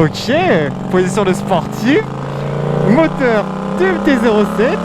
Ok, position de sportif. Moteur de MT-07.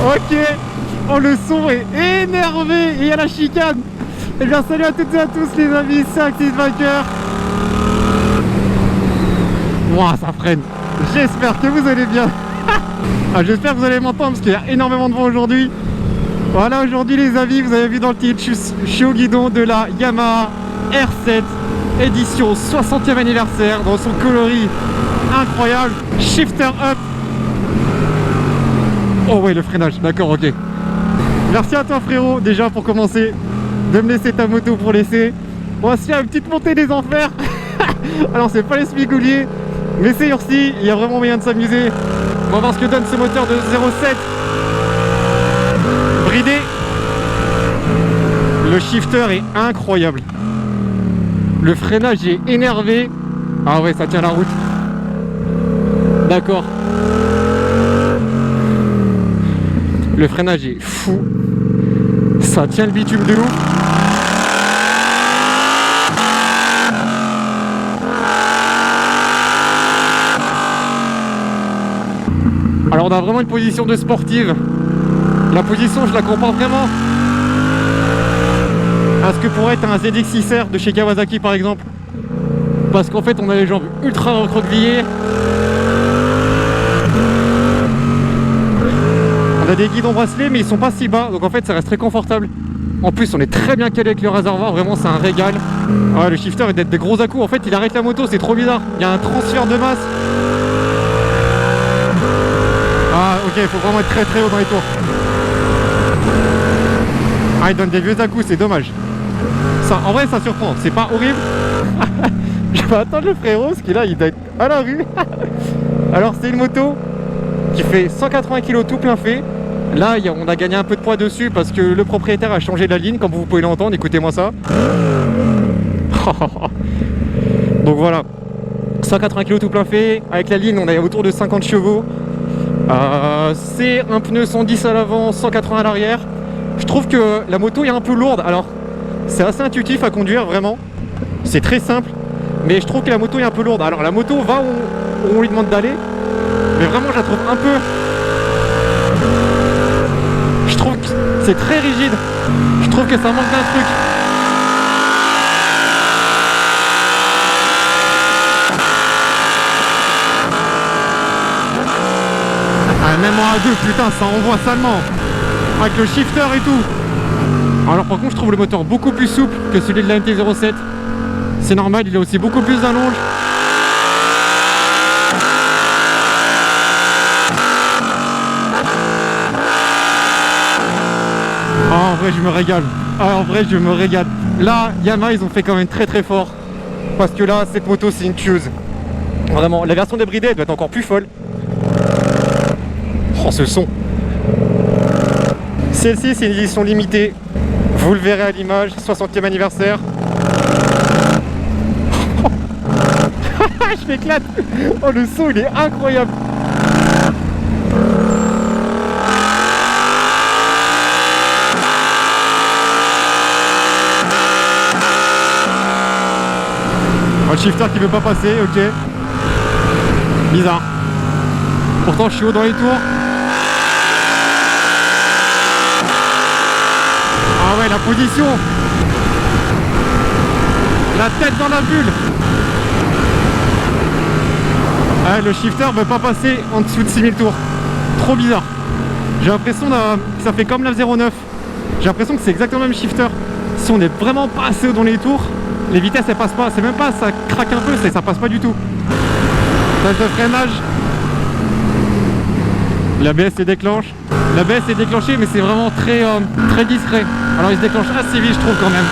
Ok. Oh, le son est énervé. Et à la chicane. Eh bien, salut à toutes et à tous les amis, c'est Active Biker. Ouah, ça freine. J'espère que vous allez bien. J'espère que vous allez m'entendre parce qu'il y a énormément de vent aujourd'hui. Voilà, aujourd'hui les amis, vous avez vu dans le titre, je suis au guidon de la Yamaha R7 édition 60e anniversaire dans son coloris incroyable, shifter up. Oh ouais, le freinage, d'accord, ok. Merci à toi frérot, déjà pour commencer, de me laisser ta moto pour l'essai. On va se faire une petite montée des enfers. Alors c'est pas les smigouliers, mais c'est Ursi, il y a vraiment moyen de s'amuser. On va voir ce que donne ce moteur de 0,7 bridé. Le shifter est incroyable. Le freinage est énervé. Ah ouais, ça tient la route. D'accord. Le freinage est fou. Ça tient le bitume de ouf. Alors on a vraiment une position de sportive. La position je la compare vraiment à ce que pourrait être un ZX6R de chez Kawasaki par exemple. Parce qu'en fait on a les jambes ultra recroquevillées. On a des guidons bracelets mais ils sont pas si bas, donc en fait ça reste très confortable. En plus on est très bien calé avec le réservoir, vraiment c'est un régal. Ouais, le shifter est d'être des gros à-coups, en fait il arrête la moto, c'est trop bizarre. Il y a un transfert de masse. Ah ok, il faut vraiment être très haut dans les tours. Ah, il donne des vieux à-coups, c'est dommage. Ça, en vrai ça surprend, c'est pas horrible. Je vais attendre le frérot, parce qu'il là il doit être à la rue. Alors c'est une moto qui fait 180 kg tout plein fait. Là on a gagné un peu de poids dessus parce que le propriétaire a changé la ligne, comme vous pouvez l'entendre, écoutez-moi ça. Donc voilà, 180 kg tout plein fait. Avec la ligne on est autour de 50 chevaux. C'est un pneu 110 à l'avant, 180 à l'arrière. Je trouve que la moto est un peu lourde. Alors c'est assez intuitif à conduire, vraiment. C'est très simple, mais je trouve que la moto est un peu lourde. Alors la moto va où on lui demande d'aller, mais vraiment je la trouve un peu... Je trouve que c'est très rigide. Je trouve que ça manque d'un truc. Même en A2, putain, ça envoie salement. Avec le shifter et tout. Alors par contre, je trouve le moteur beaucoup plus souple que celui de la MT-07. C'est normal, il a aussi beaucoup plus d'allonge. Ah, en vrai, je me régale. Ah, en vrai, je me régale. Là, Yamaha, ils ont fait quand même très fort. Parce que là, cette moto, c'est une tueuse. Vraiment, la version débridée, elle doit être encore plus folle. Oh, ce son. Celle-ci c'est une édition limitée. Vous le verrez à l'image, 60e anniversaire. Je m'éclate. Oh, le son il est incroyable. Oh, le shifter qui veut pas passer, ok. Bizarre. Pourtant je suis haut dans les tours. Ah ouais, la position. La tête dans la bulle. Ah, le shifter veut pas passer en dessous de 6000 tours. Trop bizarre. J'ai l'impression que ça fait comme la 09. J'ai l'impression que c'est exactement le même shifter. Si on est vraiment pas assez haut dans les tours, les vitesses elles passent pas. C'est même pas, ça craque un peu, ça passe pas du tout. Tâche de freinage. L'ABS se déclenche. L'ABS est déclenché mais c'est vraiment très discret. Alors il se déclenche assez vite je trouve quand même.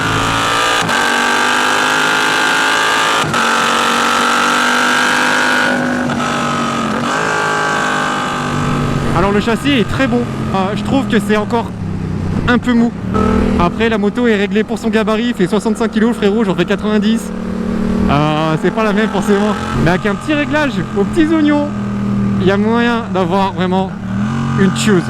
Alors le châssis est très bon. Je trouve que c'est encore un peu mou. Après la moto est réglée pour son gabarit, il fait 65 kg le frérot, j'en fais 90. C'est pas la même forcément. Mais avec un petit réglage aux petits oignons, il y a moyen d'avoir vraiment une tueuse.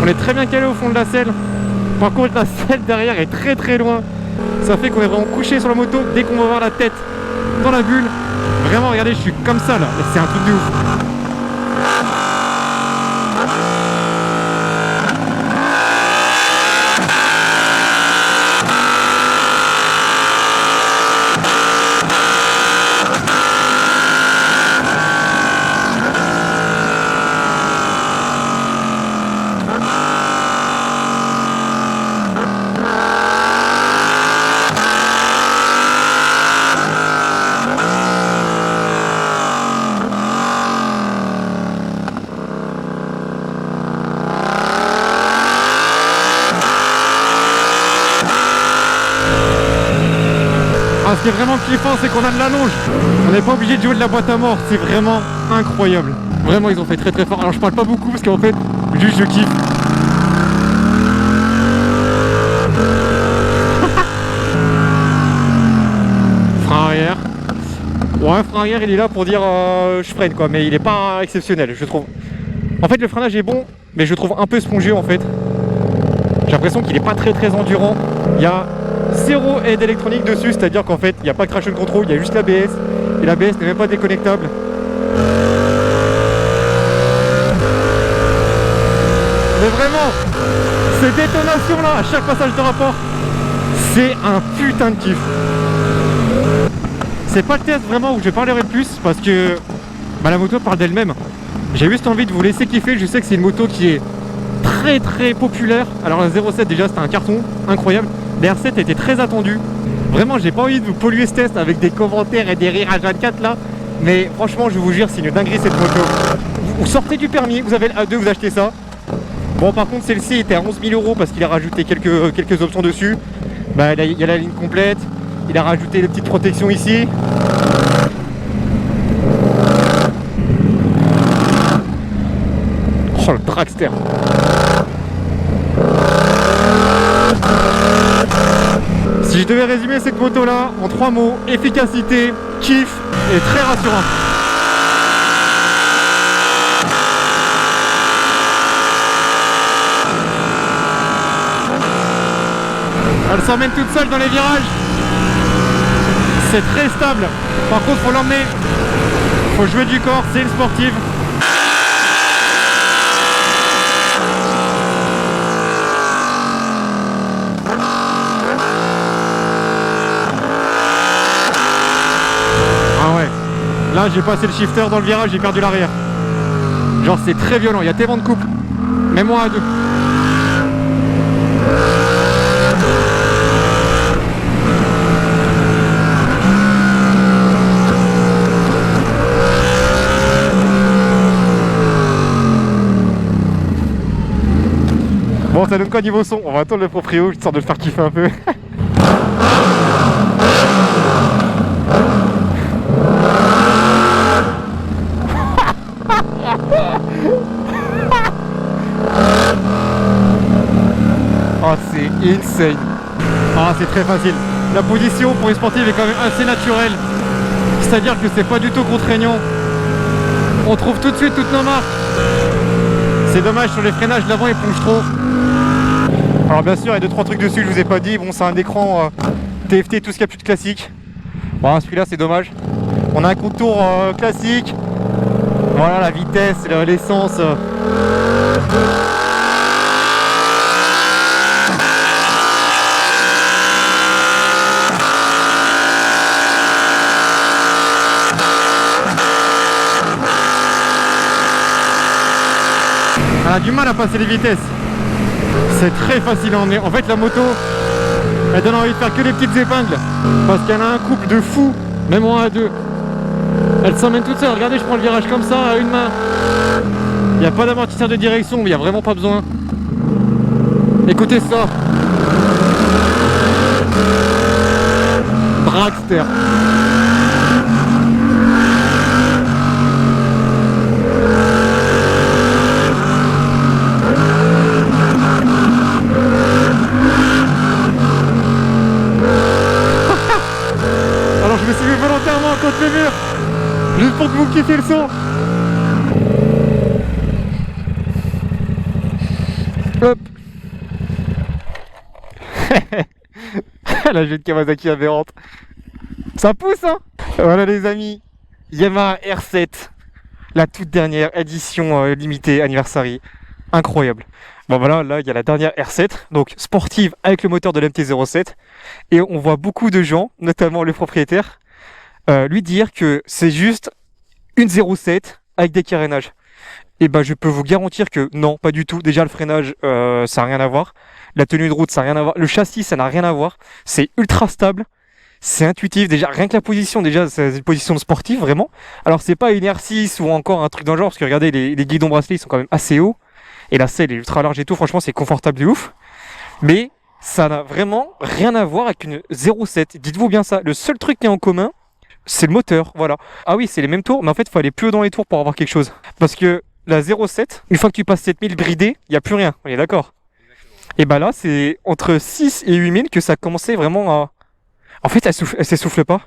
est très bien calé au fond de la selle. Par contre la selle derrière est très très loin. Ça fait qu'on est vraiment couché sur la moto dès qu'on va voir la tête dans la bulle. Vraiment regardez, je suis comme ça là, c'est un truc de ouf. Ah, ce qui est vraiment kiffant, c'est qu'on a de l'allonge. On n'est pas obligé de jouer de la boîte à mort. C'est vraiment incroyable. Vraiment, ils ont fait très très fort. Alors, je parle pas beaucoup parce qu'en fait, juste je kiffe. Frein arrière. Ouais, frein arrière, il est là pour dire je freine quoi, mais il est pas exceptionnel, je trouve. En fait, le freinage est bon, mais je le trouve un peu spongieux en fait. J'ai l'impression qu'il est pas très très endurant. Il y a zéro aide électronique dessus, c'est-à-dire qu'en fait il n'y a pas de traction control, il y a juste l'ABS et l'ABS n'est même pas déconnectable. Mais vraiment, ces détonations là à chaque passage de rapport, c'est un putain de kiff. C'est pas le test vraiment où je parlerai le plus parce que bah, la moto parle d'elle-même. J'ai juste envie de vous laisser kiffer. Je sais que c'est une moto qui est très très populaire. Alors la 07 déjà c'était un carton incroyable. La R7 était très attendue. Vraiment j'ai pas envie de vous polluer ce test avec des commentaires et des rires à 24 là. Mais franchement je vous jure c'est une dinguerie cette moto. Vous sortez du permis, vous avez le A2, vous achetez ça. Bon par contre celle-ci était à 11 000 € parce qu'il a rajouté quelques options dessus. Bah, il y a la ligne complète. Il a rajouté les petites protections ici. Oh le dragster. Si je devais résumer cette moto là en 3 mots, efficacité, kiff et très rassurant. Elle s'emmène toute seule dans les virages. C'est très stable. Par contre faut l'emmener. Faut jouer du corps, c'est une sportive. Là j'ai passé le shifter dans le virage, j'ai perdu l'arrière. Genre c'est très violent, il y a tellement de couple. Même moi à deux. Bon ça donne quoi niveau son? On va attendre le proprio, histoire de le faire kiffer un peu. Oh c'est insane. Ah c'est très facile. La position pour une sportive est quand même assez naturelle. C'est-à-dire que c'est pas du tout contraignant. On trouve tout de suite toutes nos marques. C'est dommage sur les freinages de l'avant ils plongent trop. Alors bien sûr il y a 2-3 trucs dessus je vous ai pas dit. Bon c'est un écran TFT tout ce qu'il y a plus de classique. Bon celui-là c'est dommage. On a un contour classique. Voilà la vitesse, l'essence. Elle a du mal à passer les vitesses. C'est très facile à emmener. En fait la moto, elle donne envie de faire que des petites épingles. Parce qu'elle a un couple de fou. Même en A2. Elle s'emmène toute seule. Regardez, je prends le virage comme ça à une main. Il n'y a pas d'amortisseur de direction, mais il n'y a vraiment pas besoin. Écoutez ça. Dragster. Alors je me suis mis volontairement contre le mur. Juste pour que vous kiffiez le son. Hop. La jeune Kawasaki aberrante. Ça pousse, hein. Voilà les amis, Yamaha R7, la toute dernière édition limitée anniversary. Incroyable. Bon voilà, là il y a la dernière R7, donc sportive avec le moteur de l'MT-07. Et on voit beaucoup de gens, notamment le propriétaire, lui dire que c'est juste une 07 avec des carénages. Et ben je peux vous garantir que non, pas du tout. Déjà le freinage, ça n'a rien à voir. La tenue de route, ça n'a rien à voir. Le châssis, ça n'a rien à voir. C'est ultra stable. C'est intuitif. Déjà, rien que la position, déjà, c'est une position de sportif, vraiment. Alors, c'est pas une R6 ou encore un truc dans le genre, parce que regardez, les guidons bracelets, ils sont quand même assez hauts. Et la selle est ultra large et tout. Franchement, c'est confortable de ouf. Mais ça n'a vraiment rien à voir avec une 07. Dites-vous bien ça. Le seul truc qui est en commun, c'est le moteur. Voilà. Ah oui, c'est les mêmes tours, mais en fait, il faut aller plus haut dans les tours pour avoir quelque chose. Parce que la 07, une fois que tu passes 7000 bridés, il n'y a plus rien. On est d'accord? Et bah là, c'est entre 6 et 8000 que ça commençait vraiment à... En fait, elle s'essouffle pas.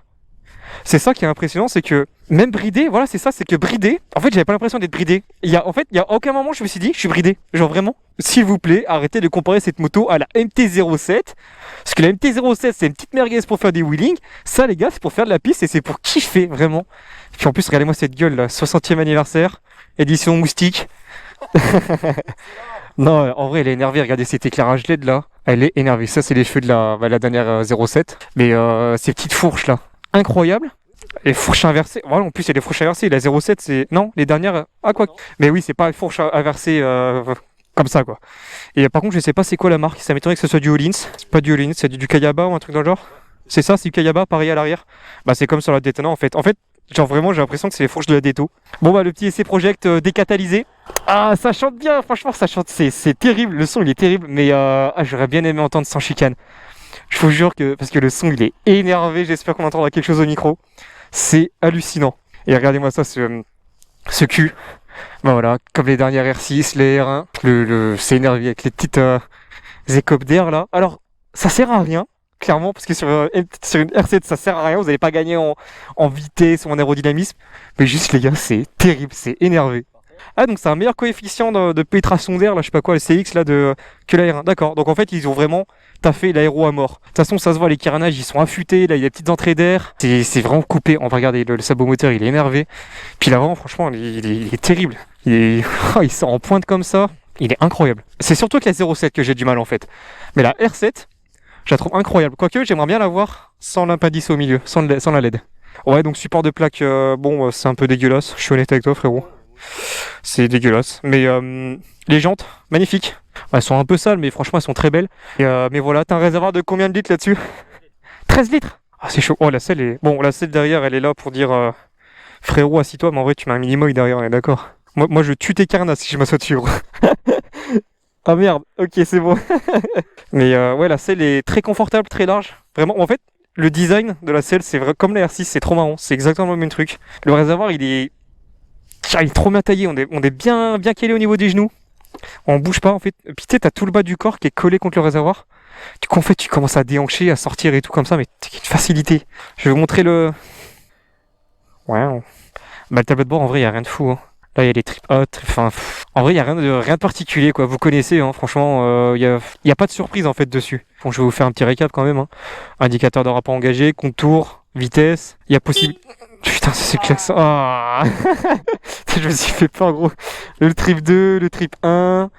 C'est ça qui est impressionnant, c'est que même bridé, voilà, c'est ça, c'est que bridé, en fait, j'avais pas l'impression d'être bridé. En fait, il y a aucun moment je me suis dit, je suis bridé. Genre vraiment, s'il vous plaît, arrêtez de comparer cette moto à la MT-07. Parce que la MT-07, c'est une petite merguez pour faire des wheelings. Ça, les gars, c'est pour faire de la piste et c'est pour kiffer, vraiment. Et puis en plus, regardez-moi cette gueule là, 60e anniversaire, édition moustique. Non, en vrai, elle est énervée. Regardez cet éclairage LED là. Elle est énervée. Ça, c'est les cheveux de la dernière 07. Mais ces petites fourches là, incroyable. Les fourches inversées. Voilà, en plus, il y a des fourches inversées. La 07, c'est. Non, les dernières. Ah, quoi. Mais oui, c'est pas une fourche inversée comme ça, quoi. Et par contre, je sais pas c'est quoi la marque. Ça m'étonnerait que ce soit du Hollins. C'est pas du Hollins, c'est du Kayaba ou un truc dans le genre. C'est ça, c'est du Kayaba, pareil à l'arrière. Bah, c'est comme sur la Daytona en fait. En fait, genre vraiment, j'ai l'impression que c'est les fourches de la Déto. Bon, bah, le petit essai project décatalysé. Ah, ça chante bien, franchement, ça chante. C'est terrible. Le son, il est terrible. Mais j'aurais bien aimé entendre sans chicane. Je vous jure que. Parce que le son, il est énervé. J'espère qu'on entendra quelque chose au micro. C'est hallucinant. Et regardez-moi ça, ce cul. Ben voilà, comme les dernières R6, les R1. C'est énervé avec les petites écopes d'air là. Alors, ça sert à rien. Clairement, parce que sur une R7, ça sert à rien. Vous n'allez pas gagner en vitesse ou en aérodynamisme. Mais juste, les gars, c'est terrible, c'est énervé. Ah, donc c'est un meilleur coefficient de pénétration d'air, là, je sais pas quoi, le CX, là, que la R1. D'accord, donc en fait, ils ont vraiment taffé l'aéro à mort. De toute façon, ça se voit, les carénages, ils sont affûtés, là, il y a des petites entrées d'air. C'est vraiment coupé. On va regarder, le sabot moteur, il est énervé. Puis l'avant, franchement, il est terrible. Il sort en pointe comme ça. Il est incroyable. C'est surtout avec la 07 que j'ai du mal, en fait. Mais la R7, je la trouve incroyable. Quoique, j'aimerais bien la voir sans l'impendice au milieu, sans la LED. Ouais, donc support de plaque, bon, c'est un peu dégueulasse. Je suis honnête avec toi, frérot. C'est dégueulasse. Mais les jantes, magnifiques. Elles sont un peu sales, mais franchement, elles sont très belles. Mais voilà, t'as un réservoir de combien de litres là-dessus? 13 litres. Ah, c'est chaud. Oh, la selle est... Bon, la selle derrière, elle est là pour dire... frérot, assis-toi, mais en vrai, tu mets un mini-moy derrière, on est d'accord. Moi, je tue tes carnas si je m'assois dessus, gros. Ah merde, ok, c'est bon. Mais ouais, la selle est très confortable, très large. Vraiment, en fait, le design de la selle, c'est vrai, comme la R6, c'est trop marrant. C'est exactement le même truc. Le réservoir, il est trop bien taillé. On est bien calé au niveau des genoux. On bouge pas, en fait. Puis tu sais, t'as tout le bas du corps qui est collé contre le réservoir. Du coup, en fait, tu commences à déhancher, à sortir et tout comme ça, mais c'est une facilité. Je vais vous montrer le... Ouais. Bah, le tableau de bord, en vrai, il n'y a rien de fou. Hein. Là, il y a les tripes hot. Enfin, en vrai, il n'y a rien de particulier, quoi. Vous connaissez, hein, franchement, il y a pas de surprise, en fait, dessus. Bon, je vais vous faire un petit récap, quand même. Hein. Indicateur de rapport engagé, contour, vitesse. Il y a possible... Putain, c'est clair ça. Oh. Je me suis fait peur, gros. Le trip 2, le trip 1...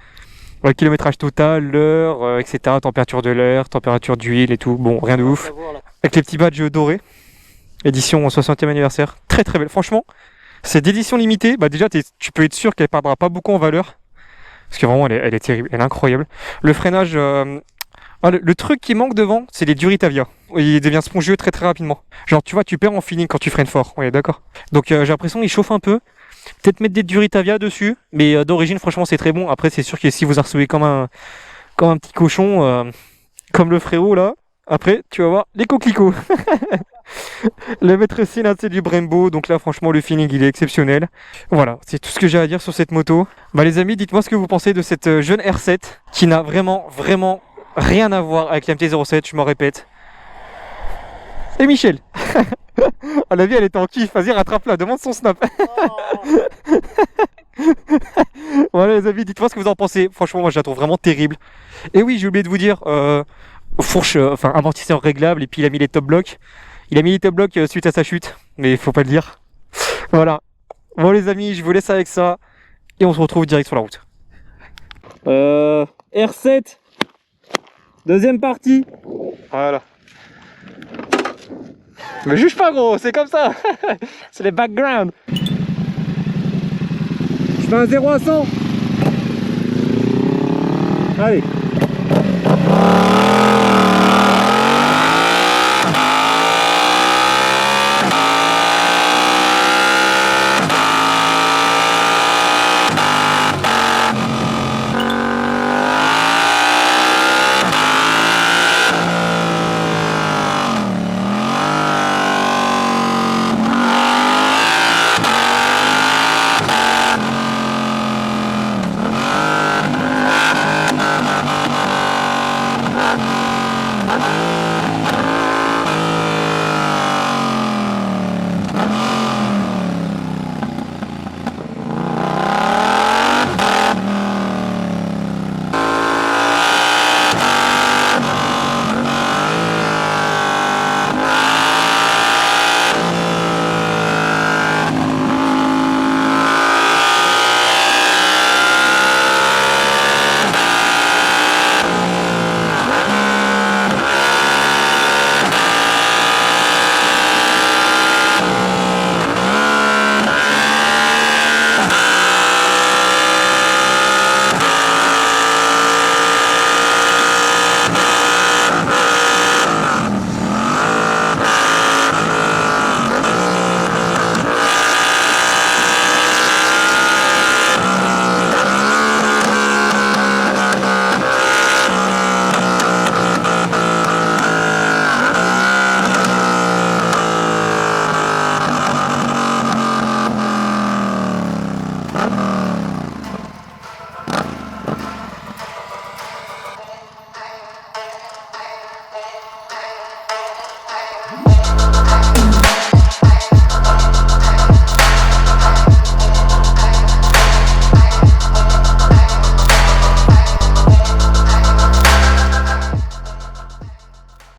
Ouais, kilométrage total, l'heure, etc. Température de l'air, température d'huile et tout. Bon, rien de ouf. Avec les petits badges dorés. Édition 60e anniversaire. Très très belle. Franchement, c'est d'édition limitée. Bah déjà, tu peux être sûr qu'elle perdra pas beaucoup en valeur. Parce que vraiment, elle est terrible. Elle est incroyable. Le freinage... le truc qui manque devant, c'est les Duritavia. Il devient spongieux très très rapidement. Genre, tu vois, tu perds en feeling quand tu freines fort. Ouais, d'accord. Donc j'ai l'impression qu'il chauffe un peu. Peut-être mettre des Duritavia dessus, mais d'origine, franchement, c'est très bon. Après, c'est sûr que si vous harcelez comme un petit cochon, comme le frérot là, après, tu vas voir les coquelicots. Le maître C, là, c'est du Brembo, donc là, franchement, le feeling, il est exceptionnel. Voilà, c'est tout ce que j'ai à dire sur cette moto. Bah, les amis, dites-moi ce que vous pensez de cette jeune R7 qui n'a vraiment rien à voir avec la MT-07, je m'en répète. Et Michel. À la vie, elle était en kiff. Vas-y, rattrape-la, demande son snap. Voilà les amis, dites-moi ce que vous en pensez. Franchement, moi je la trouve vraiment terrible. Et oui, j'ai oublié de vous dire, fourche, enfin amortisseur réglable, et puis il a mis les top blocks. Il a mis les top blocks suite à sa chute, mais faut pas le dire. Voilà. Bon les amis, je vous laisse avec ça, et on se retrouve direct sur la route. R7, deuxième partie. Voilà. Me juge pas gros, c'est comme ça. C'est les backgrounds. Je fais un 0 à 100. Allez.